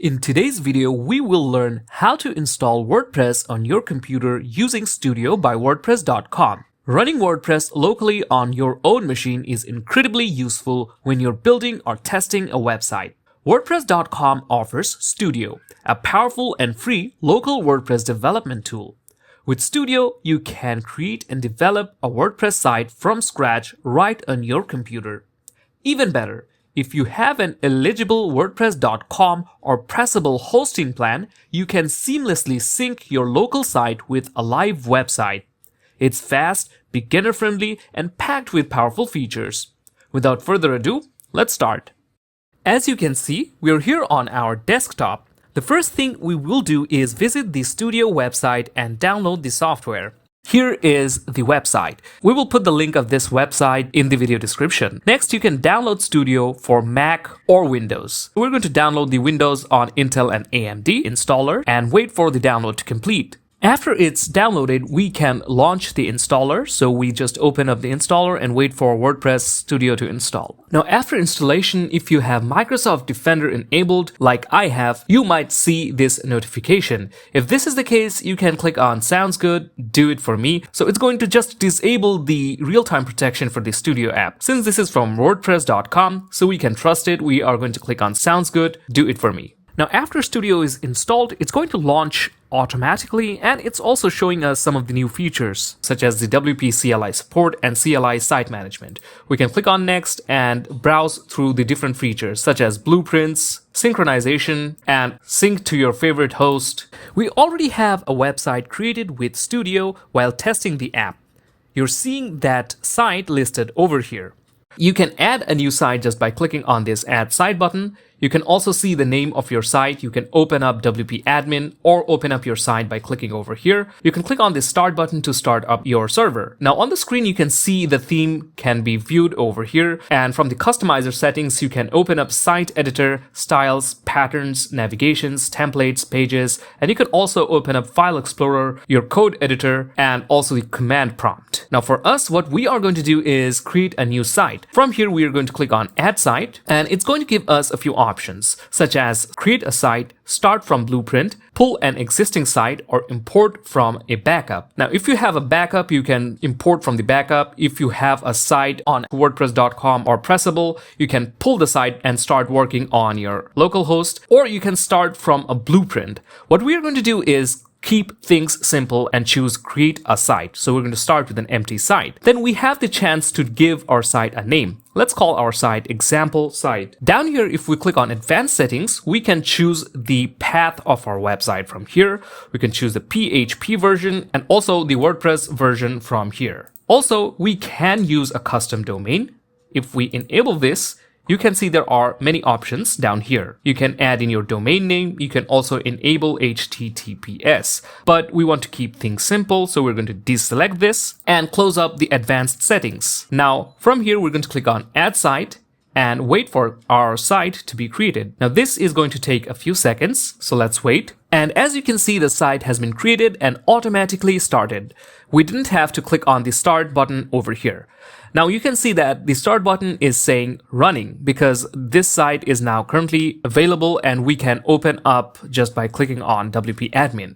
In today's video, we will learn how to install WordPress on your computer using Studio by WordPress.com. Running WordPress locally on your own machine is incredibly useful when you're building or testing a website. WordPress.com offers Studio, a powerful and free local WordPress development tool. With Studio, you can create and develop a WordPress site from scratch right on your computer. Even better, if you have an eligible WordPress.com or pressable hosting plan, you can seamlessly sync your local site with a live website. It's fast, beginner-friendly, and packed with powerful features. Without further ado, let's start. As you can see, we're here on our desktop. The first thing we will do is visit the Studio website and download the software. Here is the website. We will put the link of this website in the video description. Next, you can download Studio for Mac or Windows. We're going to download the Windows on Intel and AMD installer and wait for the download to complete. After it's downloaded, we can launch the installer. So we just open up the installer and wait for WordPress Studio to install. Now, after installation, if you have Microsoft Defender enabled, like I have, you might see this notification. If this is the case, you can click on Sounds Good, do it for me. So it's going to just disable the real-time protection for the Studio app. Since this is from WordPress.com, so we can trust it, we are going to click on Sounds Good, do it for me. Now, after Studio is installed, it's going to launch automatically, and it's also showing us some of the new features, such as the WP CLI support and CLI site management. We can click on Next and browse through the different features, such as blueprints, synchronization, and sync to your favorite host. We already have a website created with Studio while testing the app. You're seeing that site listed over here. You can add a new site just by clicking on this Add Site button. You can also see the name of your site. You can open up WP Admin or open up your site by clicking over here. You can click on the Start button to start up your server. Now on the screen, you can see the theme can be viewed over here. And from the customizer settings, you can open up Site Editor, Styles, Patterns, Navigations, Templates, Pages, and you can also open up File Explorer, your Code Editor, and also the Command Prompt. Now for us, what we are going to do is create a new site. From here, we are going to click on Add Site, and it's going to give us a few options, such as create a site, start from blueprint, pull an existing site, or import from a backup. Now, if you have a backup, you can import from the backup. If you have a site on WordPress.com or Pressable, you can pull the site and start working on your localhost, or you can start from a blueprint. What we are going to do is keep things simple and choose create a site. So we're going to start with an empty site. Then we have the chance to give our site a name. Let's call our site example site. Down here, if we click on advanced settings, we can choose the path of our website from here. We can choose the PHP version and also the WordPress version from here. Also, we can use a custom domain. If we enable this, you can see there are many options down here. You can add in your domain name. You can also enable HTTPS, but we want to keep things simple. So we're going to deselect this and close up the advanced settings. Now from here, we're going to click on Add Site and wait for our site to be created. Now this is going to take a few seconds, so let's wait. And as you can see, the site has been created and automatically started. We didn't have to click on the Start button over here. Now you can see that the Start button is saying running because this site is now currently available and we can open up just by clicking on WP Admin.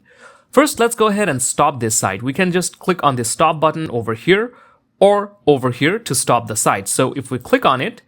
First, let's go ahead and stop this site. We can just click on the Stop button over here or over here to stop the site. So if we click on it,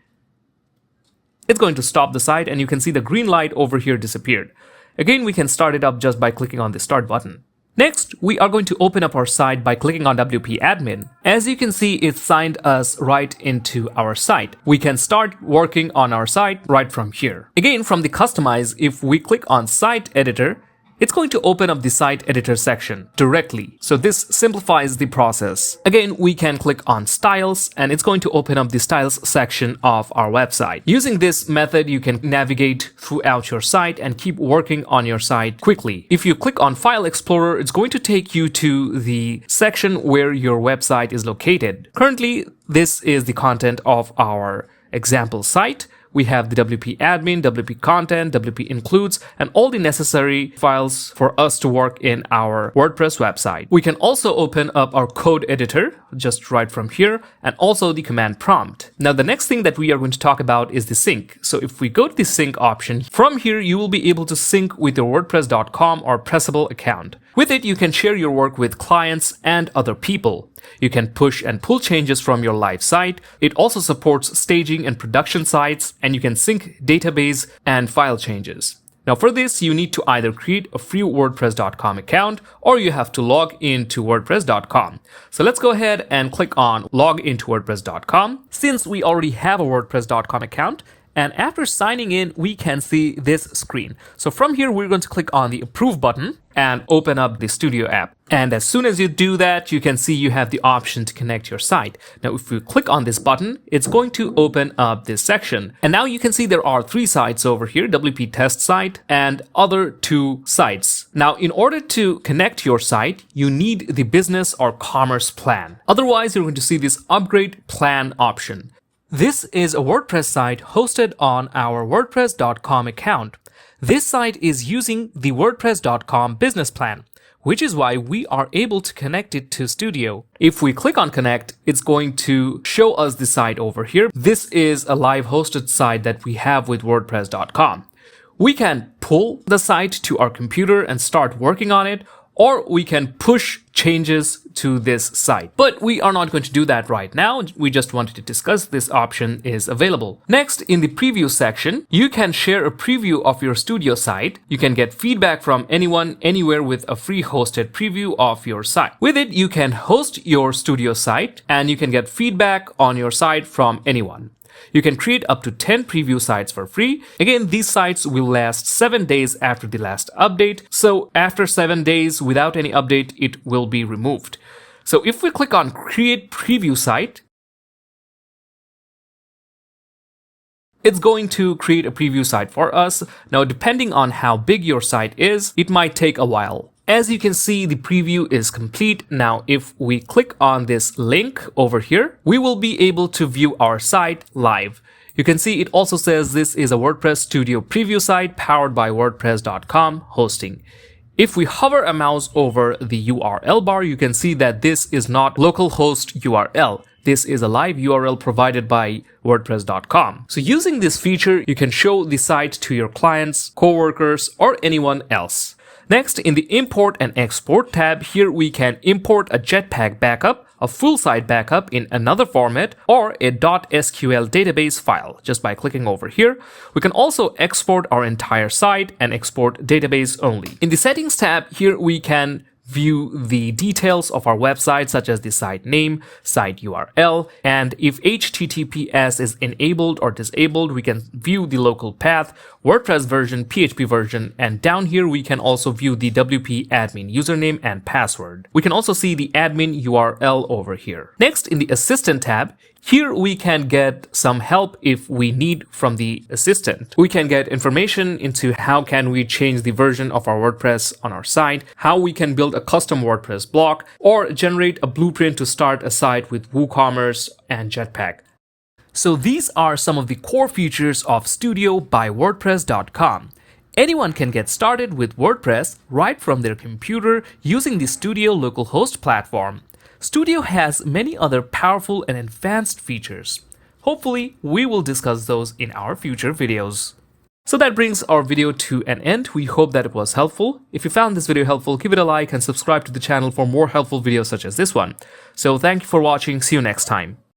it's going to stop the site and you can see the green light over here disappeared. Again, we can start it up just by clicking on the Start button. Next, we are going to open up our site by clicking on WP Admin. As you can see, it signed us right into our site. We can start working on our site right from here. Again, from the Customize, if we click on Site Editor, it's going to open up the Site Editor section directly. So this simplifies the process. Again, we can click on Styles and it's going to open up the Styles section of our website. Using this method, you can navigate throughout your site and keep working on your site quickly. If you click on File Explorer, it's going to take you to the section where your website is located. Currently, this is the content of our example site. we have the WP admin, WP content, WP includes, and all the necessary files for us to work in our WordPress website. We can also open up our code editor, just right from here, and also the command prompt. Now, the next thing that we are going to talk about is the sync. So if we go to the sync option, from here, you will be able to sync with your WordPress.com or Pressable account. With it, you can share your work with clients and other people. You can push and pull changes from your live site. It also supports staging and production sites, and you can sync database and file changes. Now for this, you need to either create a free WordPress.com account or you have to log into WordPress.com. So let's go ahead and click on log into WordPress.com. Since we already have a WordPress.com account, and after signing in, we can see this screen. So from here, we're going to click on the Approve button and open up the Studio app. And as soon as you do that, you can see you have the option to connect your site. Now, if you click on this button, it's going to open up this section. And now you can see there are 3 sites over here, WP test site and other 2 sites. Now, in order to connect your site, you need the business or commerce plan. Otherwise, you're going to see this upgrade plan option. This is a WordPress site hosted on our WordPress.com account. This site is using the WordPress.com business plan, which is why we are able to connect it to Studio. If we click on connect, it's going to show us the site over here. This is a live hosted site that we have with WordPress.com. We can pull the site to our computer and start working on it, or we can push changes to this site. But we are not going to do that right now. We just wanted to discuss this option is available. Next, in the preview section, you can share a preview of your Studio site. You can get feedback from anyone, anywhere with a free hosted preview of your site. With it, you can host your Studio site and you can get feedback on your site from anyone. You can create up to 10 preview sites for free. Again, these sites will last 7 days after the last update. So after 7 days without any update, it will be removed. So if we click on Create Preview Site, it's going to create a preview site for us. Now, depending on how big your site is, it might take a while. As you can see, the preview is complete. Now, if we click on this link over here, we will be able to view our site live. You can see it also says this is a WordPress Studio preview site powered by WordPress.com hosting. If we hover a mouse over the URL bar, you can see that this is not localhost URL. This is a live URL provided by WordPress.com. So using this feature, you can show the site to your clients, coworkers, or anyone else. Next, in the Import and Export tab, here we can import a Jetpack backup, a full site backup in another format, or a .sql database file just by clicking over here. We can also export our entire site and export database only. In the Settings tab, here we can view the details of our website, such as the site name, site URL, and if HTTPS is enabled or disabled, we can view the local path, WordPress version, PHP version, and down here we can also view the WP admin username and password. We can also see the admin URL over here. Next, in the Assistant tab, here we can get some help if we need from the assistant. We can get information into how can we change the version of our WordPress on our site, how we can build a custom WordPress block, or generate a blueprint to start a site with WooCommerce and Jetpack. So these are some of the core features of Studio by WordPress.com. Anyone can get started with WordPress right from their computer using the Studio localhost platform. Studio has many other powerful and advanced features. Hopefully, we will discuss those in our future videos. So that brings our video to an end. We hope that it was helpful. If you found this video helpful, give it a like and subscribe to the channel for more helpful videos such as this one. So thank you for watching. See you next time.